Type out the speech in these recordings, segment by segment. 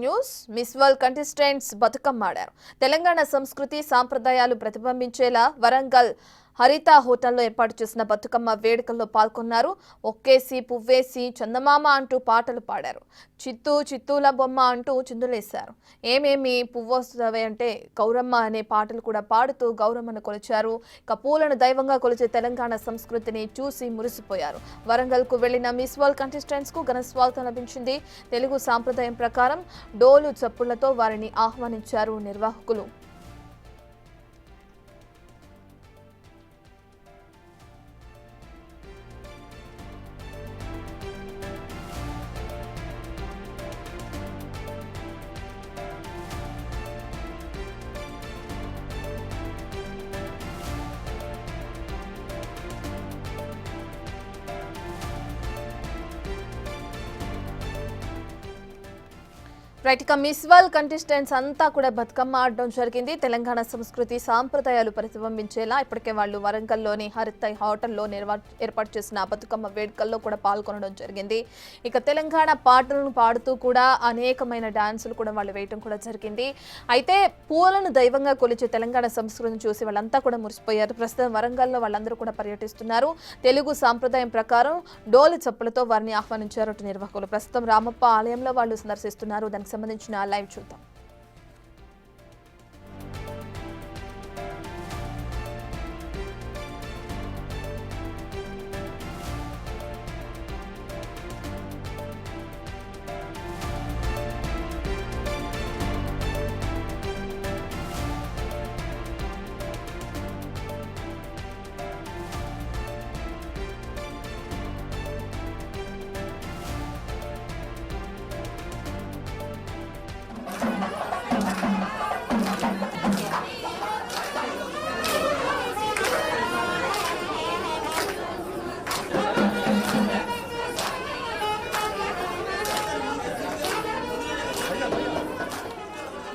News. Miss world contestants Bathukamma ఆడారు. తెలంగాణ సంస్కృతి సాంప్రదాయాలు ప్రతిబింబించేలా వరంగల్ హరిత హోటల్లో ఏర్పాటు చేసిన బతుకమ్మ వేడుకల్లో పాల్గొన్నారు. ఒక్కేసి పువ్వేసి చందమామ అంటూ పాటలు పాడారు. చిత్తూ చిత్తూల బొమ్మ అంటూ చిందులేశారు. ఏమేమి పువ్వొస్తవే అంటే గౌరమ్మ అనే పాటలు కూడా పాడుతూ గౌరమ్మను కొలిచారు. పూలను దైవంగా కొలిచే తెలంగాణ సంస్కృతిని చూసి మురిసిపోయారు. వరంగల్కు వెళ్లిన మిస్ వరల్డ్ కంటెస్టెంట్స్ కు ఘన స్వాగతం లభించింది. తెలుగు సాంప్రదాయం ప్రకారం డోలు చప్పులతో వారిని ఆహ్వానించారు నిర్వాహకులు. రైట్, మిస్ వరల్డ్ కంటెస్టెంట్స్ అంతా కూడా బతుకమ్మ ఆడడం జరిగింది. తెలంగాణ సంస్కృతి సాంప్రదాయాలు ప్రతిబింబించేలా ఇప్పటికే వాళ్ళు వరంగల్లోని హరిత హోటల్లో ఏర్పాటు చేసిన బతుకమ్మ వేడుకల్లో కూడా పాల్గొనడం జరిగింది. ఇక తెలంగాణ పాటలను పాడుతూ కూడా అనేకమైన డాన్సులు కూడా వాళ్ళు వేయటం కూడా జరిగింది. అయితే పూలను దైవంగా కొలిచే తెలంగాణ సంస్కృతిని చూసి వాళ్ళంతా కూడా మురిసిపోయారు. ప్రస్తుతం వరంగల్లో వాళ్ళందరూ కూడా పర్యటిస్తున్నారు. తెలుగు సాంప్రదాయం ప్రకారం డోలు చప్పులతో వారిని ఆహ్వానించారు నిర్వాహకులు. ప్రస్తుతం రామప్ప ఆలయంలో వాళ్ళు సందర్శిస్తున్నారు. దానికి సంబంధించిన లైవ్ చూద్దాం.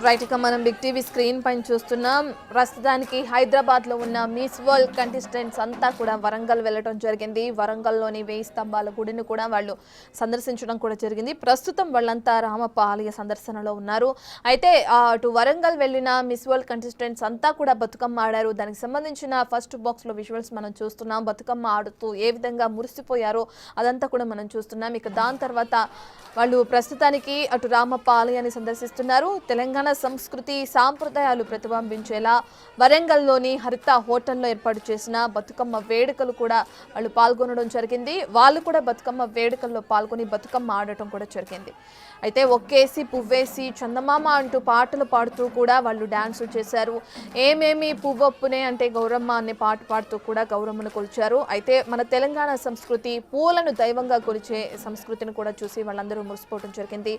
రైట్, ఇక మనం బిగ్ టీవీ స్క్రీన్ పైన చూస్తున్నాం. ప్రస్తుతానికి హైదరాబాద్ లో ఉన్న మిస్ వరల్డ్ కంటెస్టెంట్స్ అంతా కూడా వరంగల్ వెళ్ళడం జరిగింది. వరంగల్లోని 1000 స్తంభాల గుడిని కూడా వాళ్ళు సందర్శించడం కూడా జరిగింది. ప్రస్తుతం వాళ్ళంతా రామప్ప ఆలయ సందర్శనలో ఉన్నారు. అయితే అటు వరంగల్ వెళ్ళిన మిస్ వరల్డ్ కంటెస్టెంట్స్ అంతా కూడా బతుకమ్మ ఆడారు. దానికి సంబంధించిన ఫస్ట్ బాక్స్ లో విజువల్స్ మనం చూస్తున్నాం. బతుకమ్మ ఆడుతూ ఏ విధంగా మురిసిపోయారో అదంతా కూడా మనం చూస్తున్నాం. ఇక దాని తర్వాత వాళ్ళు ప్రస్తుతానికి అటు రామప్ప ఆలయాన్ని సందర్శిస్తున్నారు. తెలంగాణ సంస్కృతి సాంప్రదాయాలు ప్రతిబింబించేలా వరంగల్లోని హరిత హోటల్లో ఏర్పాటు చేసిన బతుకమ్మ వేడుకలు కూడా వాళ్ళు పాల్గొనడం జరిగింది. వాళ్ళు కూడా బతుకమ్మ వేడుకల్లో పాల్గొని బతుకమ్మ ఆడటం కూడా జరిగింది. అయితే ఒక్కేసి పువ్వేసి చందమామ అంటూ పాటలు పాడుతూ కూడా వాళ్ళు డాన్సులు చేశారు. ఏమేమి పువ్వొప్పునే అంటే గౌరమ్మ అనే పాట పాడుతూ కూడా గౌరమ్మను కొలిచారు. అయితే మన తెలంగాణ సంస్కృతి పూలను దైవంగా కొలిచే సంస్కృతిని కూడా చూసి వాళ్ళందరూ మురిసిపోవడం జరిగింది.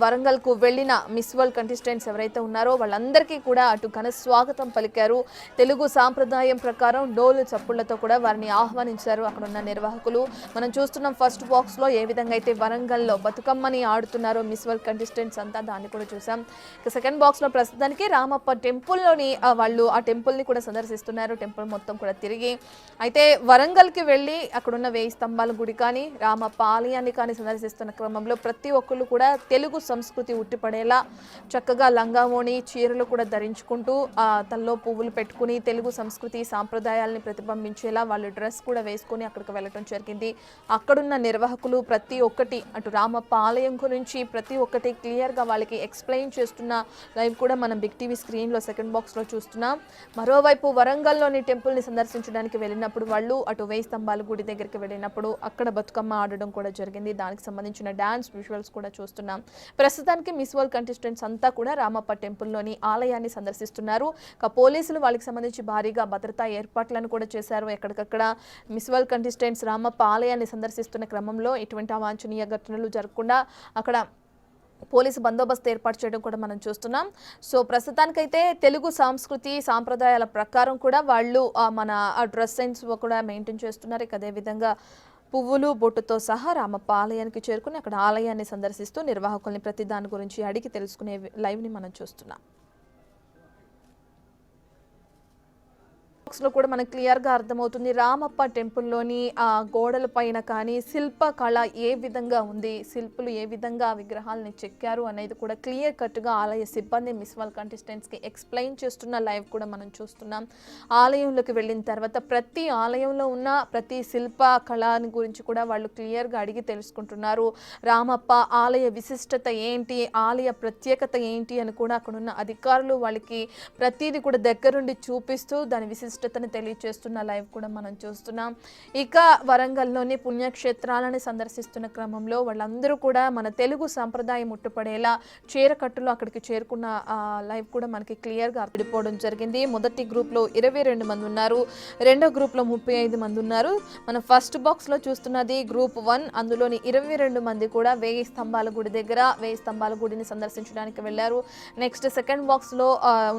వరంగల్కు వెళ్ళిన మిస్ వరల్డ్ కంటెస్టెంట్స్ ఎవరైతే ఉన్నారో వాళ్ళందరికీ కూడా అటు ఘన స్వాగతం పలికారు. తెలుగు సాంప్రదాయం ప్రకారం డోలు చప్పుళ్లతో కూడా వారిని ఆహ్వానించారు అక్కడ ఉన్న నిర్వాహకులు. మనం చూస్తున్నాం ఫస్ట్ బాక్స్ లో ఏ విధంగా అయితే వరంగల్లో బతుకమ్మని ఆడుతున్నారో మిస్ వరల్డ్ కంటెస్టెంట్స్ అంతా, దాన్ని కూడా చూసాం. ఇక సెకండ్ బాక్స్ లో ప్రస్తుతానికి రామప్ప టెంపుల్లోని వాళ్ళు ఆ టెంపుల్ని కూడా సందర్శిస్తున్నారు. టెంపుల్ మొత్తం కూడా తిరిగి అయితే వరంగల్కి వెళ్ళి అక్కడున్న 1000 స్తంభాల గుడి కానీ రామప్ప ఆలయాన్ని కానీ సందర్శిస్తున్న క్రమంలో ప్రతి ఒక్కళ్ళు కూడా తెలుగు సంస్కృతి ఉట్టిపడేలా చక్కగా లంగావోణి చీరలు కూడా ధరించుకుంటూ తల్లో పువ్వులు పెట్టుకుని తెలుగు సంస్కృతి సాంప్రదాయాలని ప్రతిబింబించేలా వాళ్ళు డ్రెస్ కూడా వేసుకొని అక్కడికి వెళ్ళటం జరిగింది. అక్కడున్న నిర్వాహకులు ప్రతి ఒక్కటి అటు రామప్ప ఆలయం గురించి ప్రతి ఒక్కటి క్లియర్గా వాళ్ళకి ఎక్స్ప్లెయిన్ చేస్తున్న లైవ్ కూడా మనం బిగ్ టీవీ స్క్రీన్లో సెకండ్ బాక్స్లో చూస్తున్నాం. మరోవైపు వరంగల్లోని టెంపుల్ని సందర్శించడానికి వెళ్ళినప్పుడు వాళ్ళు అటు 1000 స్తంభాల గుడి దగ్గరికి వెళ్ళినప్పుడు అక్కడ బతుకమ్మ ఆడడం కూడా జరిగింది. దానికి సంబంధించిన డాన్స్ విజువల్స్ కూడా చూస్తున్నాం. ప్రస్తుతానికి మిస్ వరల్డ్ కంటెస్టెంట్స్ అంతా కూడా రామప్ప టెంపుల్లోని ఆలయాన్ని సందర్శిస్తున్నారు. పోలీసులు వాళ్ళకి సంబంధించి భారీగా భద్రతా ఏర్పాట్లను కూడా చేశారు. ఎక్కడికక్కడ మిస్ వరల్డ్ కంటెస్టెంట్స్ రామప్ప ఆలయాన్ని సందర్శిస్తున్న క్రమంలో ఎటువంటి అవాంఛనీయ ఘటనలు జరగకుండా అక్కడ పోలీసు బందోబస్తు ఏర్పాటు చేయడం కూడా మనం చూస్తున్నాం. సో ప్రస్తుతానికైతే తెలుగు సంస్కృతి సాంప్రదాయాల ప్రకారం కూడా వాళ్ళు మన డ్రెస్ సెన్స్ కూడా మెయింటైన్ చేస్తున్నారు. ఇక అదేవిధంగా పువ్వులు బొట్టుతో సహా రామప్ప ఆలయానికి చేరుకుని అక్కడ ఆలయాన్ని సందర్శిస్తూ నిర్వాహకుల్ని ప్రతి దాని గురించి అడిగి తెలుసుకునే లైవ్ని మనం చూస్తున్నాం. లో కూడా మనకు క్లియర్గా అర్థమవుతుంది. రామప్ప టెంపుల్లోని ఆ గోడల పైన కానీ శిల్ప కళ ఏ విధంగా ఉంది, శిల్పులు ఏ విధంగా విగ్రహాలని చెక్కారు అనేది కూడా క్లియర్ కట్గా ఆలయ సిబ్బంది మిస్వాల్ కంటెస్టెంట్స్కి ఎక్స్ప్లెయిన్ చేస్తున్న లైవ్ కూడా మనం చూస్తున్నాం. ఆలయంలోకి వెళ్ళిన తర్వాత ప్రతి ఆలయంలో ఉన్న ప్రతి శిల్ప కళని గురించి కూడా వాళ్ళు క్లియర్గా అడిగి తెలుసుకుంటున్నారు. రామప్ప ఆలయ విశిష్టత ఏంటి, ఆలయ ప్రత్యేకత ఏంటి అని కూడా అక్కడున్న అధికారులు వాళ్ళకి ప్రతిదీ కూడా దగ్గరుండి చూపిస్తూ దాని విశిష్టతను తెలియజేస్తున్న లైవ్ కూడా మనం చూస్తున్నాం. ఇక వరంగల్లోని పుణ్యక్షేత్రాలను సందర్శిస్తున్న క్రమంలో వాళ్ళందరూ కూడా మన తెలుగు సంప్రదాయం ముట్టుపడేలా చీరకట్టులో అక్కడికి చేరుకున్న లైవ్ కూడా మనకి క్లియర్గా విడిపోవడం జరిగింది. మొదటి గ్రూప్లో 22 మంది ఉన్నారు, రెండో గ్రూప్లో 35 మంది ఉన్నారు. మనం ఫస్ట్ బాక్స్లో చూస్తున్నది గ్రూప్ 1, అందులోని 22 మంది కూడా 1000 స్తంభాల గుడి దగ్గర 1000 స్తంభాల గుడిని సందర్శించడానికి వెళ్ళారు. నెక్స్ట్ సెకండ్ బాక్స్లో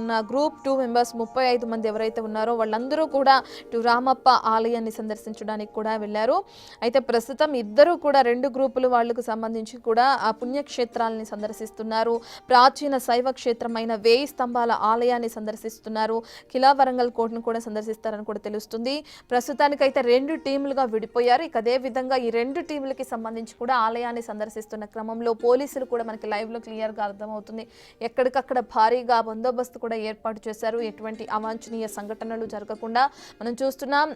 ఉన్న గ్రూప్ 2 మెంబర్స్ 35 మంది ఎవరైతే ఉన్నారో వాళ్ళందరూ కూడా ఇటు రామప్ప ఆలయాన్ని సందర్శించడానికి కూడా వెళ్ళారు. అయితే ప్రస్తుతం ఇద్దరు కూడా 2 గ్రూపులు వాళ్ళకు సంబంధించి కూడా ఆ పుణ్యక్షేత్రాలని సందర్శిస్తున్నారు. ప్రాచీన శైవ క్షేత్రమైన 1000 స్తంభాల ఆలయాన్ని సందర్శిస్తున్నారు. కిలా వరంగల్ కోటను కూడా సందర్శిస్తారని కూడా తెలుస్తుంది. ప్రస్తుతానికైతే 2 టీములుగా విడిపోయారు. ఇక అదే విధంగా ఈ 2 టీములకి సంబంధించి కూడా ఆలయాన్ని సందర్శిస్తున్న క్రమంలో పోలీసులు కూడా మనకి లైవ్లో క్లియర్గా అర్థమవుతుంది. ఎక్కడికక్కడ భారీగా బందోబస్తు కూడా ఏర్పాటు చేశారు. ఎటువంటి అవాంఛనీయ సంఘటనలు జరగకుండా మనం చూస్తున్నాం.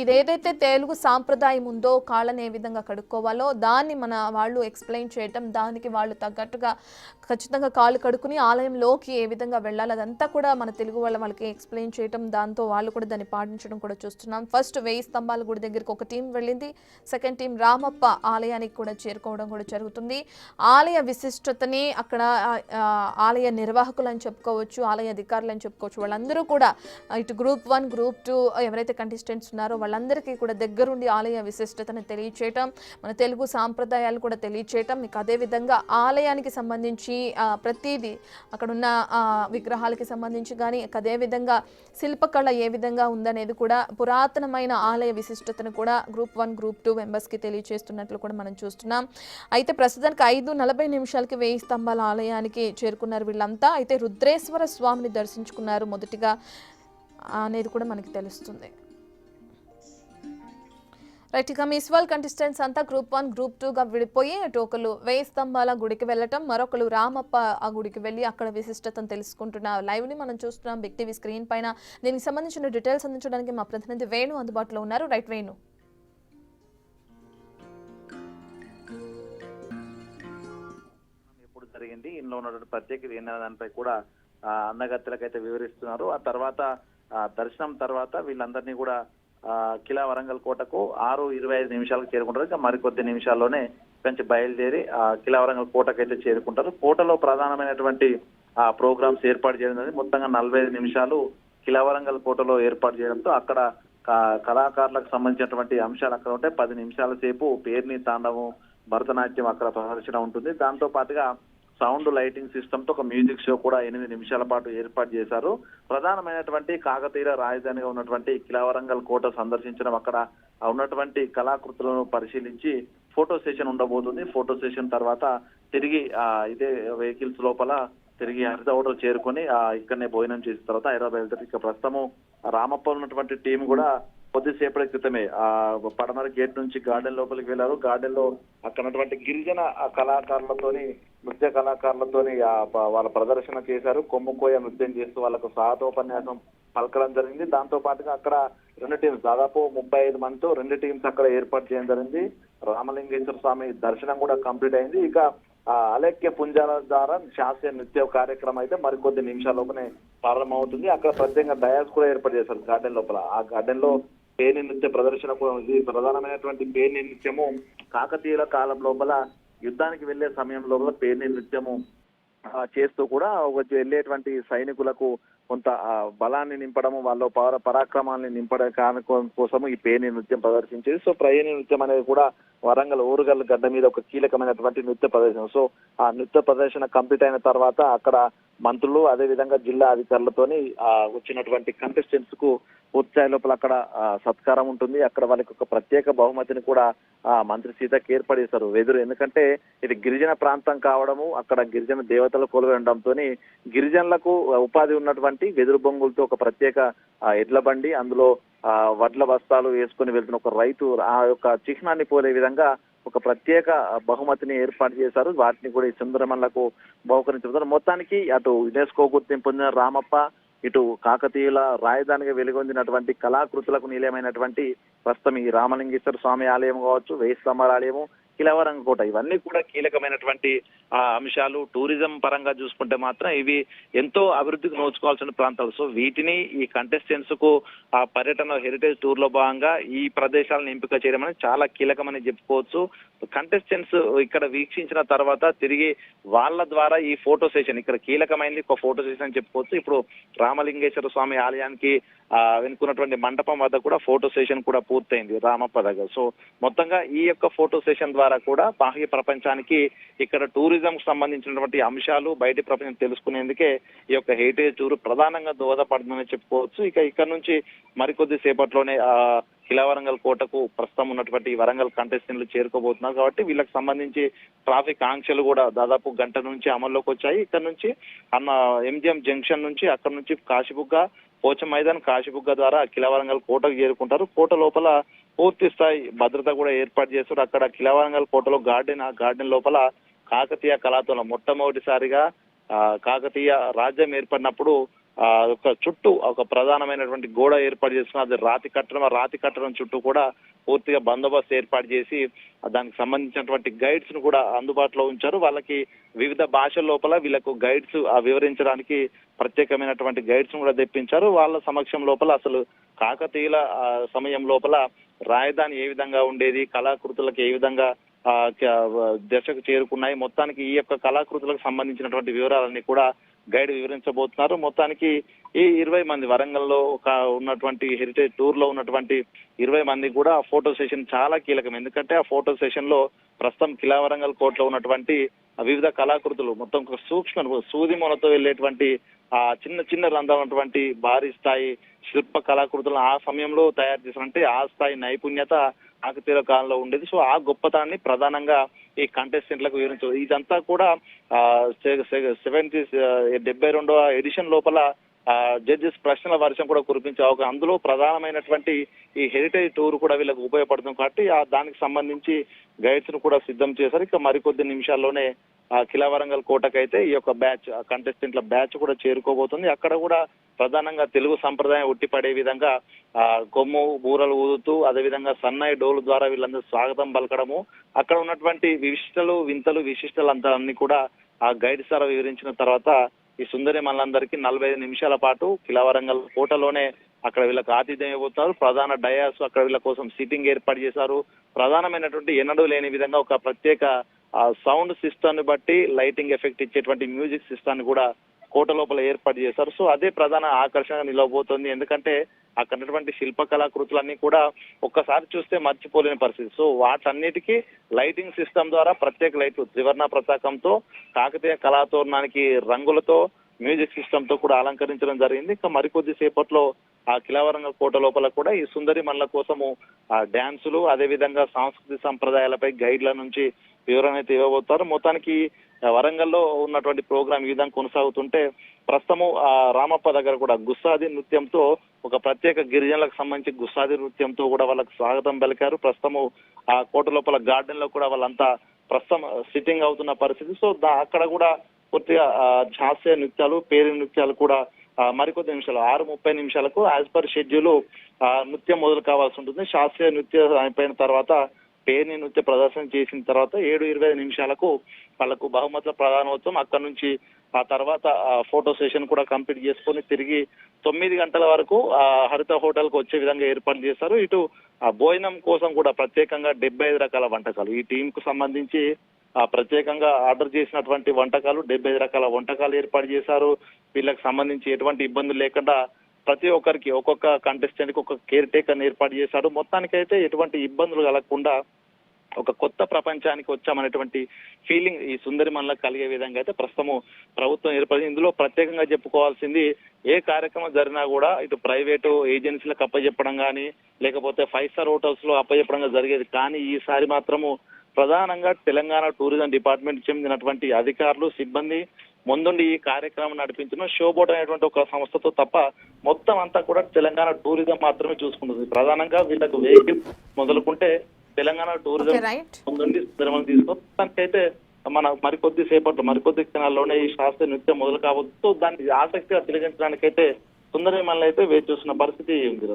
ఇదేదైతే తెలుగు సాంప్రదాయం ఉందో కాళ్ళని ఏ విధంగా కడుక్కోవాలో దాన్ని మన వాళ్ళు ఎక్స్ప్లెయిన్ చేయటం, దానికి వాళ్ళు తగ్గట్టుగా ఖచ్చితంగా కాళ్ళు కడుక్కుని ఆలయంలోకి ఏ విధంగా వెళ్ళాలి అదంతా కూడా మన తెలుగు వాళ్ళకి ఎక్స్ప్లెయిన్ చేయటం, దాంతో వాళ్ళు కూడా దాన్ని పాటించడం కూడా చూస్తున్నాం. ఫస్ట్ 1000 స్తంభాల గుడి దగ్గరికి ఒక టీం వెళ్ళింది, సెకండ్ టీం రామప్ప ఆలయానికి కూడా చేరుకోవడం కూడా జరుగుతుంది. ఆలయ విశిష్టతని అక్కడ ఆలయ నిర్వాహకులు అని చెప్పుకోవచ్చు, ఆలయ అధికారులు అని చెప్పుకోవచ్చు, వాళ్ళందరూ కూడా ఇటు గ్రూప్ 1 గ్రూప్ 2 ఎవరైతే కంటెస్టెంట్స్ ఉన్నారో వాళ్ళందరికీ కూడా దగ్గరుండి ఆలయ విశిష్టతను తెలియచేయటం, మన తెలుగు సాంప్రదాయాలు కూడా తెలియచేయటం, ఇక అదేవిధంగా ఆలయానికి సంబంధించి ప్రతిదీ అక్కడున్న విగ్రహాలకి సంబంధించి కానీ అదేవిధంగా శిల్పకళ ఏ విధంగా ఉందనేది కూడా పురాతనమైన ఆలయ విశిష్టతను కూడా గ్రూప్ 1 గ్రూప్ 2 మెంబర్స్కి తెలియచేస్తున్నట్లు కూడా మనం చూస్తున్నాం. అయితే ప్రస్తుతానికి 5:40 నిమిషాలకి 1000 స్తంభాల ఆలయానికి చేరుకున్నారు వీళ్ళంతా. అయితే రుద్రేశ్వర స్వామిని దర్శించుకున్నారు మొదటిగా అనేది కూడా మనకి తెలుస్తుంది. రైట్, ఇక మిస్వాల్ కంటెస్టెంట్స్ అంతా గ్రూప్ 1 గ్రూప్ 2గా విడిపోయి ఒకరు 1000 స్తంభాల గుడికి వెళ్ళటం, మరొకరు రామప్ప ఆ గుడికి వెళ్ళి అక్కడ విశిష్టతను తెలుసుకుంటున్న లైవ్ని మనం చూస్తున్నాం బిగ్ టీవీ స్క్రీన్ పైన. దీనికి సంబంధించిన డీటెయిల్స్ అందించడానికి మా ప్రతినిధి వేణు అందుబాటులో ఉన్నారు. రైట్ వేణు. ఎప్పుడు జరిగింది, ఇందులో ఉన్నటువంటి ప్రత్యేకత ఏంటనే దానిపై కూడా అందగత్తెలకైతే వివరిస్తున్నారు. ఆ తర్వాత దర్శనం తర్వాత వీళ్ళందరినీ కూడా కిలా వరంగల్ కోటకు 6:25 నిమిషాలకు చేరుకుంటారు. ఇంకా మరికొద్ది నిమిషాల్లోనే కొంచెం బయలుదేరి కిలా వరంగల్ కోటకైతే చేరుకుంటారు. కోటలో ప్రధానమైనటువంటి ప్రోగ్రామ్స్ ఏర్పాటు చేయడం జరిగింది. మొత్తంగా 45 నిమిషాలు కిలా వరంగల్ కోటలో ఏర్పాటు చేయడంతో అక్కడ కళాకారులకు సంబంధించినటువంటి అంశాలు అక్కడ ఉంటాయి. 10 నిమిషాల సేపు పేర్ని తాండవం, భరతనాట్యం అక్కడ ప్రదర్శన ఉంటుంది. దాంతో పాటుగా సౌండ్ లైటింగ్ సిస్టమ్ తో ఒక మ్యూజిక్ షో కూడా 8 నిమిషాల పాటు ఏర్పాటు చేశారు. ప్రధానమైనటువంటి కాకతీయ రాజధానిగా ఉన్నటువంటి కిలా వరంగల్ కోట సందర్శించడం, అక్కడ ఉన్నటువంటి కళాకృతులను పరిశీలించి ఫోటో సెషన్ ఉండబోతుంది. ఫోటో సెషన్ తర్వాత తిరిగి ఇదే వెహికల్స్ లోపల తిరిగి హరితౌడర్ చేరుకొని ఇక్కడనే భోజనం చేసిన తర్వాత హైదరాబాద్ వెళ్తారు. ఇక ప్రస్తుతము రామప్ప ఉన్నటువంటి టీం కూడా కొద్దిసేపటి క్రితమే పడమర గేట్ నుంచి గార్డెన్ లోపలికి వెళ్ళారు. గార్డెన్ లో అక్కడ ఉన్నటువంటి గిరిజన కళాకారులతోని, నృత్య కళాకారులతోని వాళ్ళ ప్రదర్శన చేశారు. కొమ్ముకోయ నృత్యం చేస్తూ వాళ్ళకు స్వాగతోపన్యాసం పలకడం జరిగింది. దాంతో పాటుగా అక్కడ 2 టీమ్స్ దాదాపు 35 మందితో 2 టీమ్స్ అక్కడ ఏర్పాటు చేయడం జరిగింది. రామలింగేశ్వర స్వామి దర్శనం కూడా కంప్లీట్ అయింది. ఇక అలేఖ్య పుంజాల ద్వారా శాస్త్రీయ నృత్య కార్యక్రమం అయితే మరికొద్ది నిమిషాల లోపలే ప్రారంభమవుతుంది. అక్కడ ప్రత్యేకంగా డయాస్ కూడా ఏర్పాటు చేశారు గార్డెన్ లోపల. ఆ గార్డెన్ లో పేని నృత్య ప్రదర్శన కూడా ఉంది. ప్రధానమైనటువంటి పేని నృత్యము కాకతీయుల కాలం లోపల యుద్ధానికి వెళ్లే సమయం లోపల పేని నృత్యము చేస్తూ కూడా వెళ్ళేటువంటి సైనికులకు కొంత బలాన్ని నింపడము, వాళ్ళ పరాక్రమాన్ని నింపడం కోసము ఈ పేని నృత్యం ప్రదర్శించేది. సో పేని నృత్యం అనేది కూడా వరంగల్ ఓరుగల్ గడ్డ మీద ఒక కీలకమైనటువంటి నృత్య ప్రదర్శన. సో ఆ నృత్య ప్రదర్శన కంప్లీట్ అయిన తర్వాత అక్కడ మంత్రులు, అదే విధంగా జిల్లా అధికారులతోని వచ్చినటువంటి కంటెస్టెంట్స్ కు పూర్తి స్థాయి లోపల అక్కడ సత్కారం ఉంటుంది. అక్కడ వాళ్ళకి ఒక ప్రత్యేక బహుమతిని కూడా మంత్రి సీతకి ఏర్పడేశారు వెదురు. ఎందుకంటే ఇది గిరిజన ప్రాంతం కావడము, అక్కడ గిరిజన దేవతలు కొలువై ఉండడంతో గిరిజనులకు ఉపాధి ఉన్నటువంటి వెదురు బొంగులతో ఒక ప్రత్యేక ఎడ్ల బండి, అందులో వడ్ల బస్తాలు వేసుకుని వెళ్తున్న ఒక రైతు ఆ యొక్క చిహ్నాన్ని పోలే విధంగా ఒక ప్రత్యేక బహుమతిని ఏర్పాటు చేశారు. వాటిని కూడా ఈ సుందరమల్లకు బహుకరించారు. మొత్తానికి అటు యునెస్కో గుర్తింపు పొందిన రామప్ప, ఇటు కాకతీయుల రాజధానిగా వెలుగొందినటువంటి కళాకృతులకు నిలయమైనటువంటి ప్రస్తుతం ఈ రామలింగేశ్వర స్వామి ఆలయం కావచ్చు, వేయి స్తంభాల ఆలయము, కిలవరంగ కోట, ఇవన్నీ కూడా కీలకమైనటువంటి అంశాలు. టూరిజం పరంగా చూసుకుంటే మాత్రం ఇవి ఎంతో అభివృద్ధికి నోచుకోవాల్సిన ప్రాంతాలు. సో వీటిని ఈ కంటెస్టెంట్స్ కు ఆ పర్యటన హెరిటేజ్ టూర్ లో భాగంగా ఈ ప్రదేశాలను ఎంపిక చేయడం అనేది చాలా కీలకమని చెప్పుకోవచ్చు. కంటెస్టెంట్స్ ఇక్కడ వీక్షించిన తర్వాత తిరిగి వాళ్ళ ద్వారా ఈ ఫోటో సెషన్, ఇక్కడ కీలకమైనది ఒక ఫోటో సెషన్ అని చెప్పుకోవచ్చు. ఇప్పుడు రామలింగేశ్వర స్వామి ఆలయానికి వెనుకున్నటువంటి మండపం వద్ద కూడా ఫోటో సెషన్ కూడా పూర్తయింది రామప్ప దగ్గర. సో మొత్తంగా ఈ యొక్క ఫోటో సెషన్ ద్వారా కూడా బాహ్య ప్రపంచానికి ఇక్కడ టూరిజం కు సంబంధించినటువంటి అంశాలు బయటి ప్రపంచం తెలుసుకునేందుకే ఈ యొక్క హెరిటేజ్ టూర్ ప్రధానంగా దోహదపడుతుందని చెప్పుకోవచ్చు. ఇక ఇక్కడ నుంచి మరికొద్ది సేపట్లోనే కిలావరంగల్ కోటకు ప్రస్తుతం ఉన్నటువంటి వరంగల్ కంటెస్టెంట్లు చేరుకోబోతున్నారు. కాబట్టి వీళ్ళకి సంబంధించి ట్రాఫిక్ ఆంక్షలు కూడా దాదాపు గంట నుంచి అమల్లోకి వచ్చాయి. ఇక్కడ నుంచి ఎంజిఎం జంక్షన్ నుంచి, అక్కడ నుంచి కాశీబుగ్గ, పోచం మైదాన్, కాశీబుగ్గ ద్వారా కిలావరంగల్ కోటకు చేరుకుంటారు. కోట లోపల పూర్తి స్థాయి భద్రత కూడా ఏర్పాటు చేస్తారు. అక్కడ కిలావరంగల్ కోటలో గార్డెన్, ఆ గార్డెన్ లోపల కాకతీయ కళాతోలం మొట్టమొదటిసారిగా కాకతీయ రాజ్యం ఏర్పడినప్పుడు ఒక చుట్టూ ఒక ప్రధానమైనటువంటి గోడ ఏర్పాటు చేసుకుని అది రాతి కట్టడం, ఆ రాతి కట్టడం చుట్టూ కూడా పూర్తిగా బందోబస్తు ఏర్పాటు చేసి దానికి సంబంధించినటువంటి గైడ్స్ ను కూడా అందుబాటులో ఉంచారు. వాళ్ళకి వివిధ భాషల లోపల వీళ్ళకు గైడ్స్ వివరించడానికి ప్రత్యేకమైనటువంటి గైడ్స్ ను కూడా తెప్పించారు. వాళ్ళ సమక్షం లోపల అసలు కాకతీయుల సమయం లోపల రాజధాని ఏ విధంగా ఉండేది, కళాకృతులకు ఏ విధంగా దశకు చేరుకున్నాయి, మొత్తానికి ఈ యొక్క కళాకృతులకు సంబంధించినటువంటి వివరాలన్నీ కూడా గైడ్ వివరించబోతున్నారు. మొత్తానికి ఈ 20 మంది వరంగల్లో ఉన్నటువంటి హెరిటేజ్ టూర్ లో ఉన్నటువంటి 20 మంది కూడా ఫోటో సెషన్ చాలా కీలకం. ఎందుకంటే ఆ ఫోటో సెషన్ లో ప్రస్తుతం కిలావరంగల్ కోటలో ఉన్నటువంటి వివిధ కళాకృతులు మొత్తం సూక్ష్మ సూది మొనతో వెళ్ళేటువంటి చిన్న చిన్న రంధ్రమైనటువంటి భారీ స్థాయి శిల్ప కళాకృతులను ఆ సమయంలో తయారు చేసినట్టే ఆ స్థాయి నైపుణ్యత కాకతీయుల కాలంలో ఉండేది. సో ఆ గొప్పతనాన్ని ప్రధానంగా ఈ కంటెస్టెంట్లకు వివరించారు. ఇదంతా కూడా 72వ ఎడిషన్ లోపల జడ్జెస్ ప్రశ్నల వర్షం కూడా కురిపించే అవకాశం, అందులో ప్రధానమైనటువంటి ఈ హెరిటేజ్ టూర్ కూడా వీళ్ళకి ఉపయోగపడుతుంది. కాబట్టి దానికి సంబంధించి గైడ్స్ ను కూడా సిద్ధం చేశారు. ఇక మరికొద్ది నిమిషాల్లోనే కిలావరంగల్ కోటకైతే ఈ యొక్క బ్యాచ్ కంటెస్టెంట్ల బ్యాచ్ కూడా చేరుకోబోతుంది. అక్కడ కూడా ప్రధానంగా తెలుగు సంప్రదాయం ఉట్టిపడే విధంగా కొమ్ము బూరలు ఊదుతూ, అదేవిధంగా సన్నాయి డోలు ద్వారా వీళ్ళందరూ స్వాగతం పలకడము, అక్కడ ఉన్నటువంటి విశిష్టలు వింతలు విశిష్టలు అంతా అన్ని కూడా ఆ గైడ్ సార్ వివరించిన తర్వాత ఈ సుందరి మనందరికీ 45 నిమిషాల పాటు కిలావరంగల్ కోటలోనే అక్కడ వీళ్ళకి ఆతిథ్యం ఇవ్వబోతున్నారు. ప్రధాన డయాస్ అక్కడ వీళ్ళ కోసం సిట్టింగ్ ఏర్పాటు చేశారు. ప్రధానమైనటువంటి ఎన్నడూ లేని విధంగా ఒక ప్రత్యేక సౌండ్ సిస్టమ్ ని బట్టి లైటింగ్ ఎఫెక్ట్ ఇచ్చేటువంటి మ్యూజిక్ సిస్టమ్ కూడా కోట లోపల ఏర్పాటు చేశారు. సో అదే ప్రధాన ఆకర్షణగా నిలవబోతోంది. ఎందుకంటే అక్కడ ఉన్నటువంటి శిల్ప కళాకృతులన్నీ కూడా ఒక్కసారి చూస్తే మర్చిపోలేని పరిస్థితి. సో వాటన్నిటికీ లైటింగ్ సిస్టమ్ ద్వారా ప్రత్యేక లైట్లు త్రివర్ణ పతాకంతో కాకతీయ కళాతోరణానికి రంగులతో మ్యూజిక్ సిస్టమ్ తో కూడా అలంకరించడం జరిగింది. ఇంకా మరికొద్ది సేపట్లో ఆ కిలావరంగల్ కోట లోపల కూడా ఈ సుందరి మల్ల కోసము ఆ డ్యాన్సులు, అదేవిధంగా సాంస్కృతిక సంప్రదాయాలపై గైడ్ల నుంచి వివరణ అయితే ఇవ్వబోతారు. మొత్తానికి వరంగల్లో ఉన్నటువంటి ప్రోగ్రాం ఈ విధంగా కొనసాగుతుంటే ప్రస్తుతము రామప్ప దగ్గర కూడా గుస్సాది నృత్యంతో ఒక ప్రత్యేక గిరిజనులకు సంబంధించి గుస్సాది నృత్యంతో కూడా వాళ్ళకి స్వాగతం పలికారు. ప్రస్తుతము ఆ కోట లోపల గార్డెన్ లో కూడా వాళ్ళంతా ప్రస్తుతం సిట్టింగ్ అవుతున్న పరిస్థితి. సో అక్కడ కూడా పూర్తిగా శాస్త్రీయ నృత్యాలు, పేరు నృత్యాలు కూడా మరికొద్ది నిమిషాలు 6:30 నిమిషాలకు యాజ్ పర్ షెడ్యూల్ నృత్యం మొదలు కావాల్సి ఉంటుంది. శాస్త్రీయ నృత్యం అయిపోయిన తర్వాత పేరుని నృత్య ప్రదర్శన చేసిన తర్వాత 7:25 నిమిషాలకు వాళ్ళకు బహుమతుల ప్రధానోత్సవం, అక్కడ నుంచి ఆ తర్వాత ఫోటో సెషన్ కూడా కంప్లీట్ చేసుకొని తిరిగి 9 గంటల వరకు హరిత హోటల్ కు వచ్చే విధంగా ఏర్పాటు చేశారు. ఇటు భోజనం కోసం కూడా ప్రత్యేకంగా 75 రకాల వంటకాలు ఈ టీం కు సంబంధించి ప్రత్యేకంగా ఆర్డర్ చేసినటువంటి వంటకాలు 75 రకాల వంటకాలు ఏర్పాటు చేశారు. వీళ్ళకి సంబంధించి ఎటువంటి ఇబ్బందులు లేకుండా ప్రతి ఒక్కరికి ఒక్కొక్క కంటెస్టెంట్ కి ఒక కేర్ టేకర్ ఏర్పాటు చేశారు. మొత్తానికైతే ఎటువంటి ఇబ్బందులు కలగకుండా ఒక కొత్త ప్రపంచానికి వచ్చామనేటువంటి ఫీలింగ్ ఈ సుందరిమన్లో కలిగే విధంగా అయితే ప్రస్తుతము ప్రభుత్వం ఏర్పడింది. ఇందులో ప్రత్యేకంగా చెప్పుకోవాల్సింది ఏ కార్యక్రమం జరిగినా కూడా ఇటు ప్రైవేటు ఏజెన్సీలకు అప్పచెప్పడం కానీ లేకపోతే 5 స్టార్ హోటల్స్ లో అప్పచెప్పడం జరిగేది. కానీ ఈసారి మాత్రము ప్రధానంగా తెలంగాణ టూరిజం డిపార్ట్మెంట్ చెందినటువంటి అధికారులు సిబ్బంది ముందుండి ఈ కార్యక్రమం నడిపించిన షోబోట్ అనేటువంటి ఒక సంస్థతో తప్ప మొత్తం అంతా కూడా తెలంగాణ టూరిజం మాత్రమే చూసుకుంటుంది. ప్రధానంగా వీళ్ళకు వెహికల్ మొదలుకుంటే తెలంగాణ టూరిజం రైట్. ముందుండి తిరుమల తీసుకొస్తే మన మరికొద్ది క్షణాల్లోనే ఈ శాస్త్రీయ నృత్యం మొదలు కావచ్చు. దాన్ని ఆసక్తిగా తిలకించడానికైతే సుందరిమన్లు అయితే వేచి చూస్తున్న పరిస్థితి ఉంది.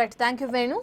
Right, thank you Venu.